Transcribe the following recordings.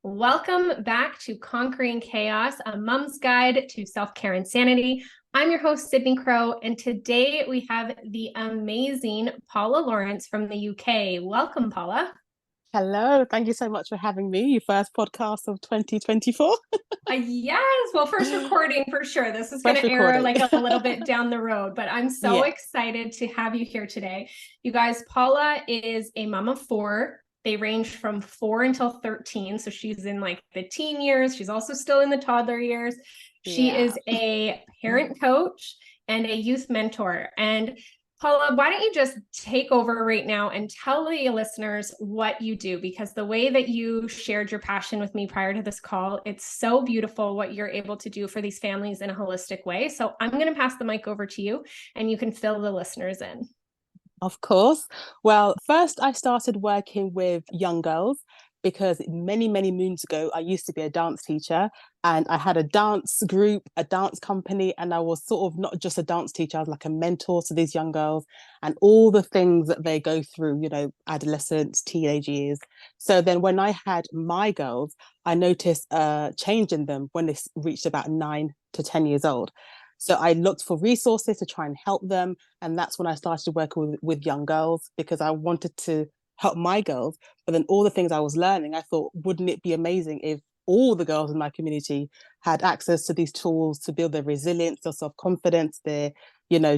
Welcome back to Conquering Chaos, a mom's guide to self-care and sanity. I'm your host, Sydney Crow, and today we have the amazing Paula Lawrence from the UK. Welcome, Paula. Hello, thank you so much for having me. Your first podcast of 2024. Yes, well, first recording for sure. This is going First to air recording. like a little bit down the road, but I'm so Yeah. excited to have you here today. You guys, Paula is a mom of four. They range from 4 until 13. So she's in like the teen years. She's also still in the toddler years. She Yeah. is a parent coach and a youth mentor. And Paula, why don't you just take over right now and tell the listeners what you do? Because the way that you shared your passion with me prior to this call, it's so beautiful what you're able to do for these families in a holistic way. So I'm going to pass the mic over to you and you can fill the listeners in. Of course. Well, first I started working with young girls because many, many moons ago, I used to be a dance teacher and I had a dance group, a dance company, and I was sort of not just a dance teacher, I was like a mentor to these young girls and all the things that they go through, adolescence, teenage years. So then when I had my girls, I noticed a change in them when they reached about 9 to 10 years old. So I looked for resources to try and help them. And that's when I started working with young girls because I wanted to help my girls. But then all the things I was learning, I thought, wouldn't it be amazing if all the girls in my community had access to these tools to build their resilience, their self-confidence, their,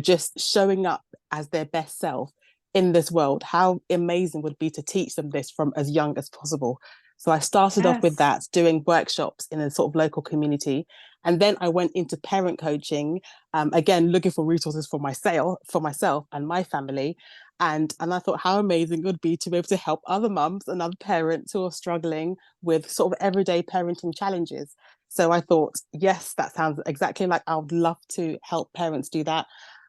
just showing up as their best self in this world? How amazing would it be to teach them this from as young as possible? So I started off with Yes. that, doing workshops in a sort of local community. And then I went into parent coaching, again, looking for resources for myself and my family. And I thought how amazing it would be to be able to help other mums and other parents who are struggling with sort of everyday parenting challenges. So I thought, yes, that sounds exactly like I would love to help parents do that.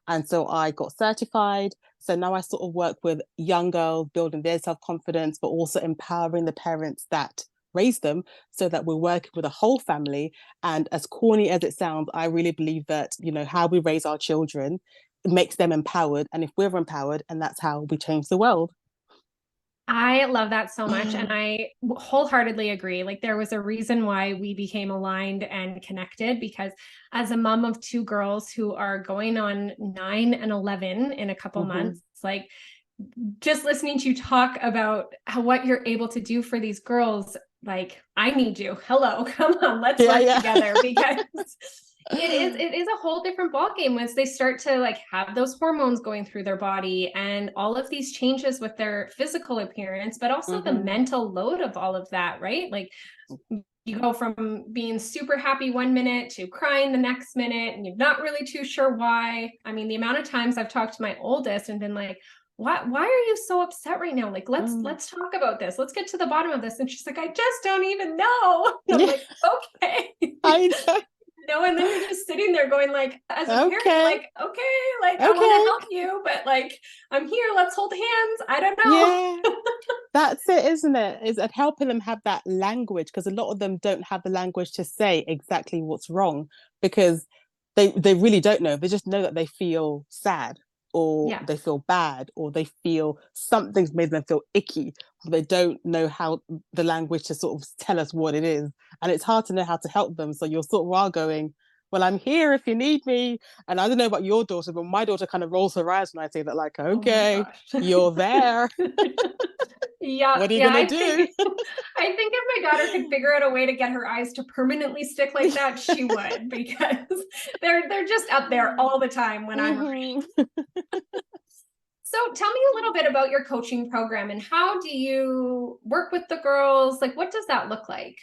And so I got certified. So now I sort of work with young girls, building their self-confidence, but also empowering the parents that raise them so that we're working with a whole family. And as corny as it sounds, I really believe that, how we raise our children makes them empowered. And if we're empowered, and that's how we change the world. I love that so much. And I wholeheartedly agree. Like, there was a reason why we became aligned and connected, because as a mom of two girls who are going on 9 and 11 in a couple months, like, just listening to you talk about what you're able to do for these girls, like, I need you. Hello, come on, let's Yeah, work yeah. together, because it is a whole different ballgame once they start to like have those hormones going through their body and all of these changes with their physical appearance, but also the mental load of all of that, right? Like, you go from being super happy one minute to crying the next minute, and you're not really too sure why. I mean, the amount of times I've talked to my oldest and been like, why are you so upset right now? Like, let's talk about this. Let's get to the bottom of this. And she's like, I just don't even know. And I'm Yeah, like, okay. I know. And then you're just sitting there going, like, as a parent, you're Okay. like, okay, like, I want to Okay. help you, but like, I'm here, let's hold hands. I don't Yeah. know. That's it, isn't it? Is at helping them have that language, because a lot of them don't have the language to say exactly what's wrong because they really don't know. They just know that they feel sad or Yeah. they feel bad or they feel something's made them feel icky. They don't know how the language to sort of tell us what it is. And it's hard to know how to help them. So you're sort of are going, well, I'm here if you need me. And I don't know about your daughter, but my daughter kind of rolls her eyes when I say that, like, Oh my okay, gosh. you're there. Yeah, What are you yeah. gonna do? I think if my daughter could figure out a way to get her eyes to permanently stick like that, she would, because they're just up there all the time when I'm around. So tell me a little bit about your coaching program and how do you work with the girls? Like, what does that look like?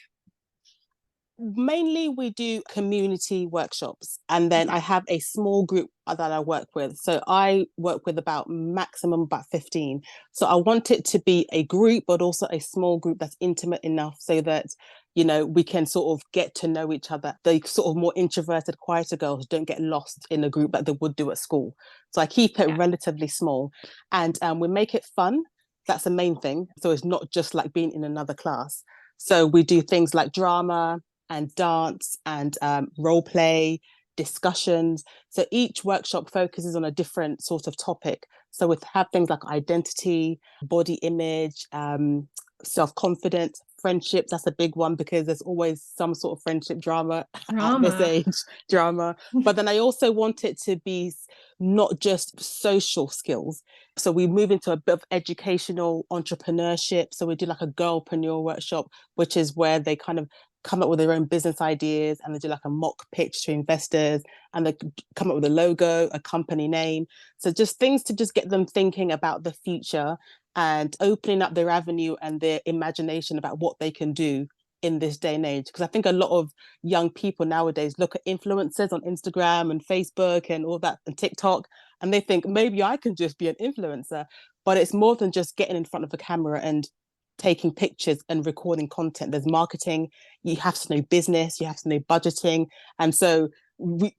Mainly we do community workshops and then I have a small group that I work with. So I work with about maximum about 15. So I want it to be a group, but also a small group that's intimate enough so that, we can sort of get to know each other. The sort of more introverted, quieter girls don't get lost in a group like they would do at school. So I keep it Yeah. relatively small and we make it fun. That's the main thing. So it's not just like being in another class. So we do things like drama, and dance and role play, discussions. So each workshop focuses on a different sort of topic. So we have things like identity, body image, self-confidence, friendships, that's a big one because there's always some sort of friendship drama at this Drama. age, drama. But then I also want it to be not just social skills. So we move into a bit of educational entrepreneurship. So we do like a girlpreneur workshop, which is where they kind of come up with their own business ideas and they do like a mock pitch to investors and they come up with a logo, a company name. So just things to just get them thinking about the future and opening up their avenue and their imagination about what they can do in this day and age. Because I think a lot of young people nowadays look at influencers on Instagram and Facebook and all that and TikTok, and they think maybe I can just be an influencer. But it's more than just getting in front of a camera and taking pictures and recording content. There's marketing, you have to know business, you have to know budgeting. And so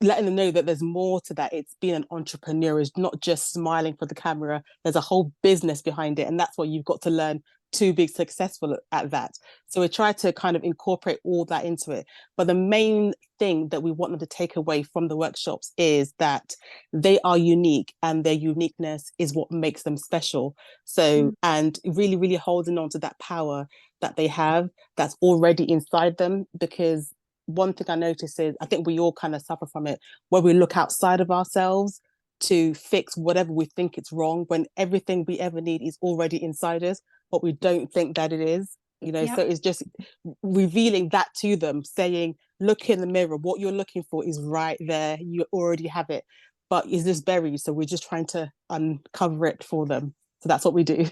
letting them know that there's more to that. It's being an entrepreneur is not just smiling for the camera. There's a whole business behind it. And that's what you've got to learn to be successful at that. So we try to kind of incorporate all that into it. But the main thing that we want them to take away from the workshops is that they are unique and their uniqueness is what makes them special. So, and really, really holding on to that power that they have that's already inside them. Because one thing I notice is I think we all kind of suffer from it where we look outside of ourselves to fix whatever we think it's wrong when everything we ever need is already inside us, but we don't think that it is, you know. So it's just revealing that to them, saying, look in the mirror, what you're looking for is right there, you already have it, but is this buried? So we're just trying to uncover it for them. So that's what we do.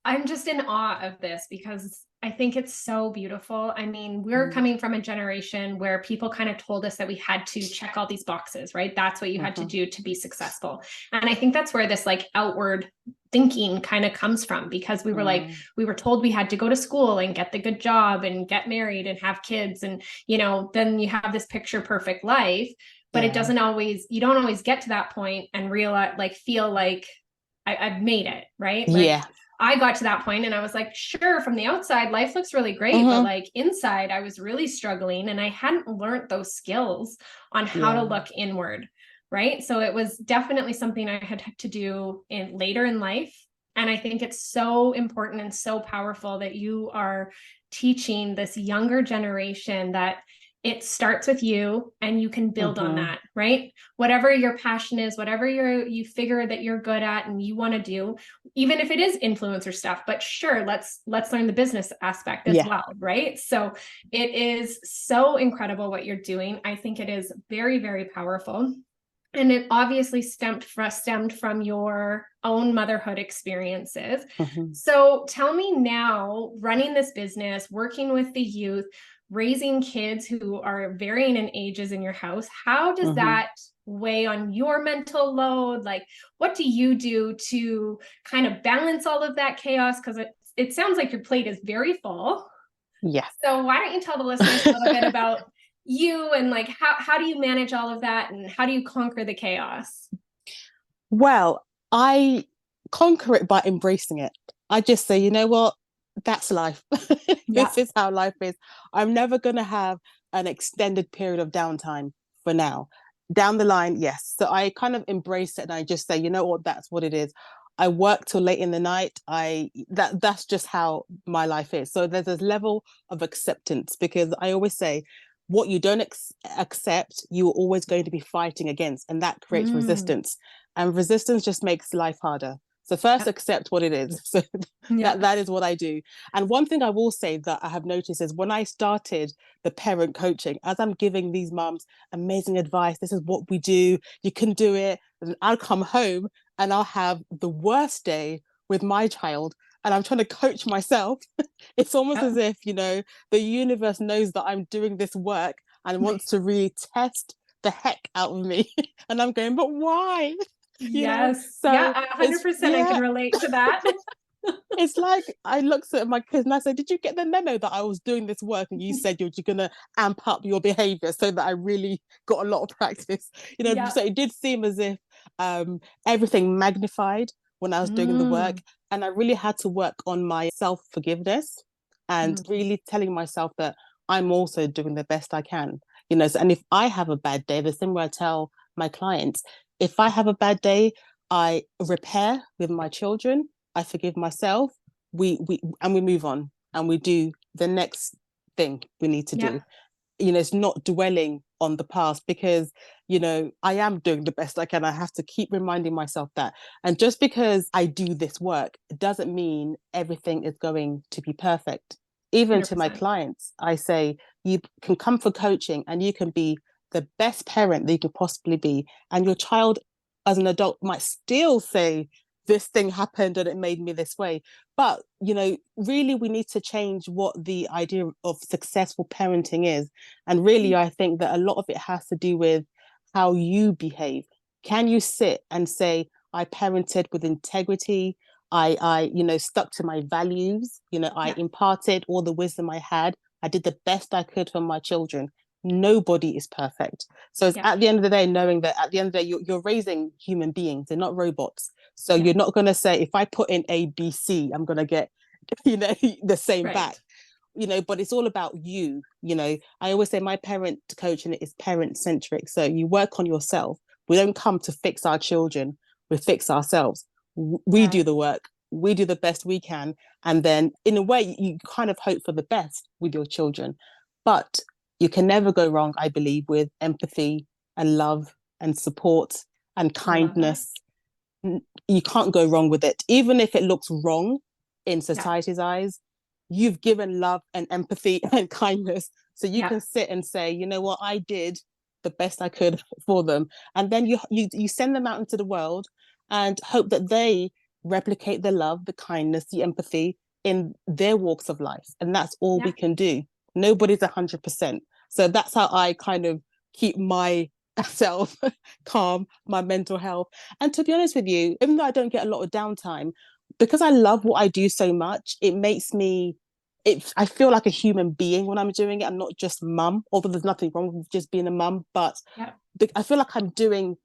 I'm just in awe of this because I think it's so beautiful. I mean, we're coming from a generation where people kind of told us that we had to check all these boxes, right? That's what you had to do to be successful. And I think that's where this like outward thinking kind of comes from, because we were like, we were told we had to go to school and get the good job and get married and have kids. And, you know, then you have this picture perfect life, but it doesn't always, you don't always get to that point and realize, like, feel like I've made it, right? Like, I got to that point and I was like, sure, from the outside, life looks really great. But like inside, I was really struggling and I hadn't learned those skills on how to look inward. Right. So it was definitely something I had to do later in life. And I think it's so important and so powerful that you are teaching this younger generation that it starts with you and you can build on that, right? Whatever your passion is, whatever you figure that you're good at and you want to do, even if it is influencer stuff, but sure, let's learn the business aspect as well, right? So it is so incredible what you're doing. I think it is very, very powerful. And it obviously stemmed from your own motherhood experiences. So tell me now, running this business, working with the youth, raising kids who are varying in ages in your house, how does that weigh on your mental load? Like, what do you do to kind of balance all of that chaos? Because it sounds like your plate is very full. So why don't you tell the listeners a little bit about you and like how do you manage all of that and how do you conquer the chaos? Well, I conquer it by embracing it. I just say, you know what? That's life. This is how life is. I'm never going to have an extended period of downtime for now. Down the line, yes. So I kind of embrace it and I just say, you know what? That's what it is. I work till late in the night. That's just how my life is. So there's this level of acceptance, because I always say, what you don't accept, you're always going to be fighting against, and that creates resistance. And resistance just makes life harder. So first accept what it is. So that is what I do. And one thing I will say that I have noticed is when I started the parent coaching, as I'm giving these moms amazing advice, this is what we do, you can do it. And I'll come home and I'll have the worst day with my child and I'm trying to coach myself. It's almost as if, you know, the universe knows that I'm doing this work and wants to really test the heck out of me. And I'm going, but why? You know? So 100%. I can relate to that. It's like I looked at my kids and I said, did you get the memo that I was doing this work and you said you're going to amp up your behavior so that I really got a lot of practice, you know? So it did seem as if everything magnified when I was doing the work, and I really had to work on my self-forgiveness and really telling myself that I'm also doing the best I can, you know. So, and if I have a bad day, the same way I tell my clients, if I have a bad day, I repair with my children, I forgive myself, we move on. and we do the next thing we need to Yeah. do. It's not dwelling on the past, because I am doing the best I can. I have to keep reminding myself that. And just because I do this work, it doesn't mean everything is going to be perfect. Even to my 100%. clients, I say, you can come for coaching and you can be the best parent that you could possibly be, and your child as an adult might still say, this thing happened and it made me this way. But really, we need to change what the idea of successful parenting is. And really, I think that a lot of it has to do with how you behave. Can you sit and say, I parented with integrity? I stuck to my values. I Yeah. imparted all the wisdom I had. I did the best I could for my children. Nobody is perfect. So it's Yeah. at the end of the day, knowing that at the end of the day, you're raising human beings. They're not robots. So Yeah. you're not going to say, if I put in A, B, C, I'm going to get, the same back. Right. But it's all about you. I always say my parent coaching is parent centric. So you work on yourself. We don't come to fix our children. We fix ourselves. We Yeah. do the work. We do the best we can. And then in a way, you kind of hope for the best with your children. But you can never go wrong, I believe, with empathy and love and support and I love that. kindness. You can't go wrong with it. Even if it looks wrong in Yeah. society's eyes, you've given love and empathy and kindness. So you Yeah. can sit and say, you know what, I did the best I could for them. And then you send them out into the world and hope that they replicate the love, the kindness, the empathy in their walks of life. And that's all we Yeah. can do. Nobody's 100%. So that's how I kind of keep myself calm, my mental health. And to be honest with you, even though I don't get a lot of downtime, because I love what I do so much, it makes me I feel like a human being when I'm doing it. I'm not just mum, although there's nothing wrong with just being a mum, but Yeah. I feel like I'm doing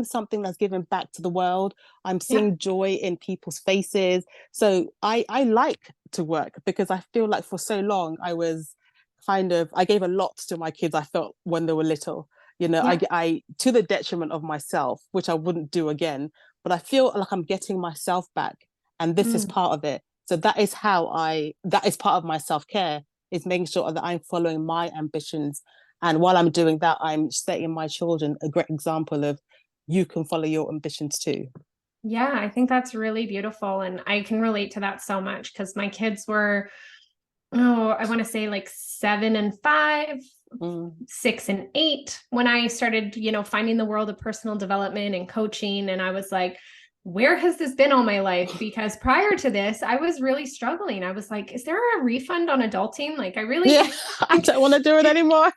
something that's giving back to the world. I'm Yeah. seeing joy in people's faces. So I like to work, because I feel like for so long I gave a lot to my kids, I felt, when they were little. Yeah. I to the detriment of myself, which I wouldn't do again. But I feel like I'm getting myself back, and this is Mm. part of it. So that is part of my self-care, is making sure that I'm following my ambitions. And while I'm doing that, I'm setting my children a great example of, you can follow your ambitions too. Yeah, I think that's really beautiful. And I can relate to that so much because my kids were, oh, I want to say like 7 and 5, Mm. 6 and 8 when I started, finding the world of personal development and coaching. And I was like, where has this been all my life? Because prior to this, I was really struggling. I was like, is there a refund on adulting? Like, I really, Yeah, I don't want to do it anymore.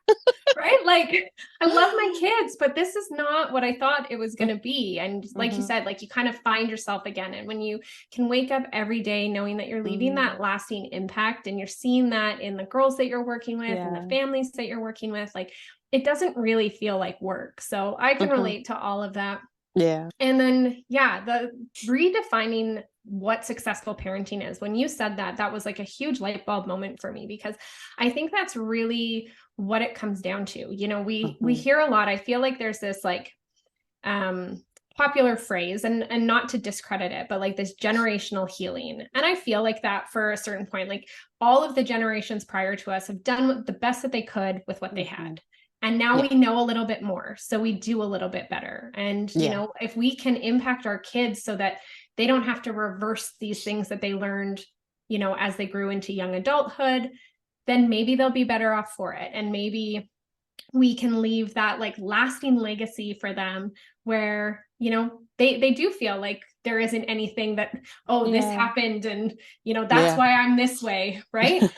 right? Like, I love my kids, but this is not what I thought it was going to be. And like you Mm-hmm. said, like you kind of find yourself again. And when you can wake up every day knowing that you're leaving Mm. that lasting impact, and you're seeing that in the girls that you're working with and the Yeah. families that you're working with, like it doesn't really feel like work. So I can Mm-hmm. relate to all of that. Yeah. And then, yeah, the redefining what successful parenting is. When you said that, that was like a huge light bulb moment for me, because I think that's really what it comes down to. We Mm-hmm. hear a lot. I feel like there's this like popular phrase, and not to discredit it, but like this generational healing. And I feel like that for a certain point, like all of the generations prior to us have done the best that they could with what they Mm-hmm. had. And now we Yeah. know a little bit more. So we do a little bit better. And, Yeah. if we can impact our kids so that they don't have to reverse these things that they learned, as they grew into young adulthood, then maybe they'll be better off for it. And maybe we can leave that like lasting legacy for them where, they do feel like there isn't anything that, oh, this Yeah. happened and, that's Yeah. why I'm this way. Right.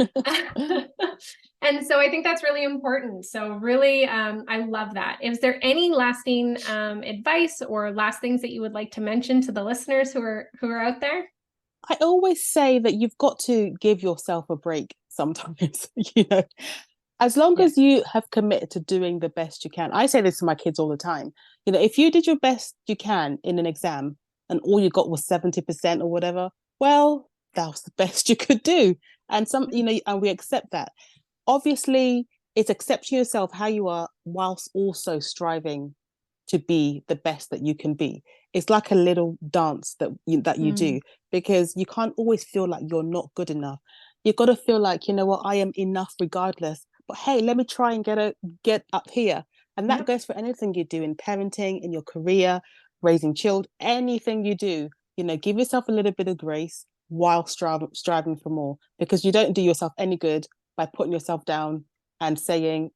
And so I think that's really important. So really, I love that. Is there any lasting advice or last things that you would like to mention to the listeners who are out there? I always say that you've got to give yourself a break sometimes, as long Yeah. as you have committed to doing the best you can. I say this to my kids all the time. If you did your best you can in an exam and all you got was 70% or whatever, well, that was the best you could do. And and we accept that. Obviously, it's accepting yourself how you are whilst also striving to be the best that you can be. It's like a little dance that you do, Mm. because you can't always feel like you're not good enough. You've got to feel like, you know what, I am enough regardless. But hey, let me try and get up here. And that Yep. goes for anything you do in parenting, in your career, raising children, anything you do, give yourself a little bit of grace while striving for more, because you don't do yourself any good by putting yourself down and saying,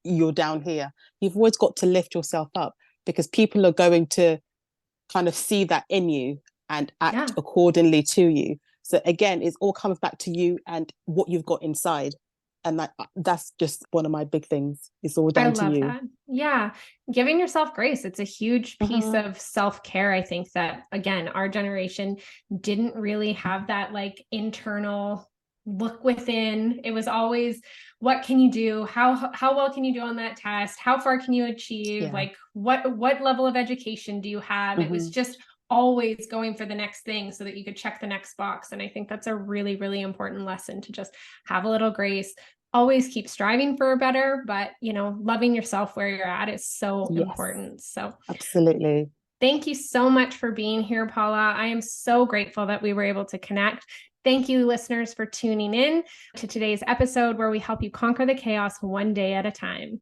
you're down here. You've always got to lift yourself up, because people are going to kind of see that in you and act Yeah. accordingly to you. So again, it all comes back to you and what you've got inside. And that's just one of my big things. It's all I down to love you. that. Yeah. Giving yourself grace. It's a huge piece Mm-hmm. of self-care. I think that, again, our generation didn't really have that like internal look within. It was always, what can you do? How well can you do on that test? How far can you achieve? Yeah. Like what level of education do you have? It was Mm-hmm. just always going for the next thing so that you could check the next box. And I think that's a really, really important lesson, to just have a little grace, always keep striving for better, but loving yourself where you're at is so Yes, important. So absolutely. thank you so much for being here, Paula. I am so grateful that we were able to connect. Thank you, listeners, for tuning in to today's episode, where we help you conquer the chaos one day at a time.